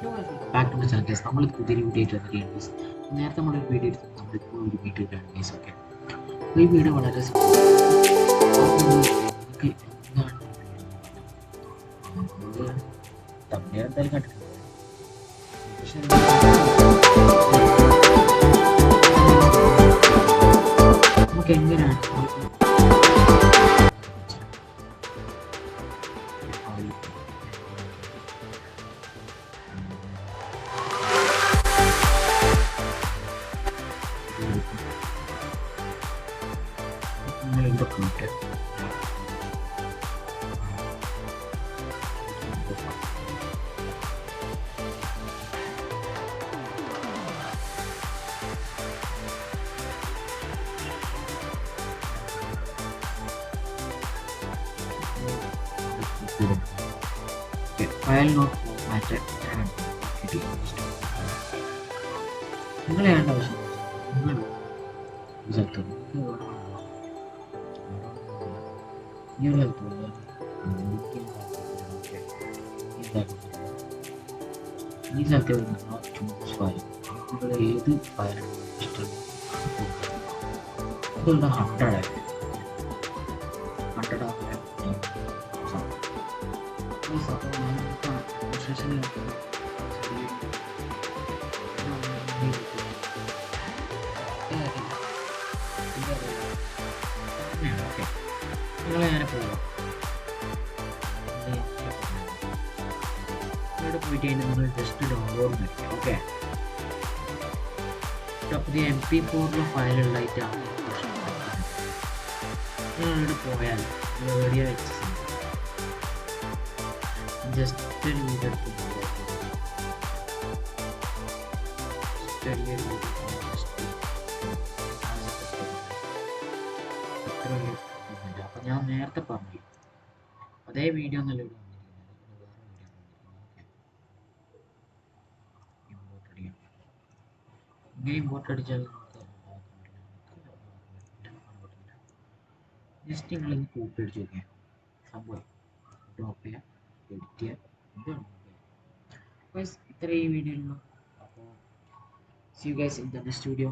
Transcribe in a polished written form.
Back to my channel guys. നമ്മൾ പുതിയൊരു video ആയിട്ട് വന്നിരിക്കുകയാണ് ഗൈസ്. നേരത്തെ നമ്മളൊരു വീഡിയോ എടുത്ത് നമ്മളിപ്പോൾ ഒരു വീഡിയോ ഇട്ടാണ് ഗൈസ്. ഓക്കെ, ഈ വീഡിയോ വളരെ നിങ്ങൾക്ക് എന്താണ് തമിഴ് എന്തായാലും കണ്ടിട്ടുണ്ട്, പക്ഷേ നമുക്ക് എങ്ങനെയാണ് ഇവിടെ പോയിട്ട് ഫയൽ നോട്ട് ഫോർമാറ്റ് നിങ്ങളെ വേണ്ട ആവശ്യം നിങ്ങൾ ഈ സ്ഥലത്ത് ഈ ഒരു സ്ഥലത്ത് ഈ സ്ഥലത്ത് നിങ്ങൾ ചൂസ് ഫയൽ നിങ്ങൾ ഏത് ഫയലാണ് ഇഷ്ടം അതുകൊണ്ട് 100 നിങ്ങളെ ഞാൻ പോവാം. ഇവിടെ പോയിട്ട് കഴിഞ്ഞാൽ നിങ്ങൾ ജസ്റ്റ് ഡൗൺലോഡ് പറ്റും. ഓക്കെ, അപ്പോൾ ഈ MP4 ഫയലുള്ളതായിട്ടാണ് നിങ്ങളിവിടെ പോയാൽ വീഡിയോ വെച്ച് ജസ്റ്റ് ഒരു വീഡിയോ എടുത്ത് അപ്പം ഞാൻ നേരത്തെ പറഞ്ഞു അതേ വീഡിയോ ഒന്നല്ല ഇവിടെ ഇങ്ങനെ ഇമ്പോർട്ട് അടിച്ചാൽ ജസ്റ്റ് നിങ്ങളിന്ന് കോപ്പി അടിച്ച് നോക്കിയാൽ സംഭവം ഡ്രോപ്പ് ചെയ്യാം, എഡിറ്റ് ചെയ്യാം, എന്താണ് ഇത്ര ഈ വീഡിയോയിലുള്ള. അപ്പോൾ see you guys in the next video.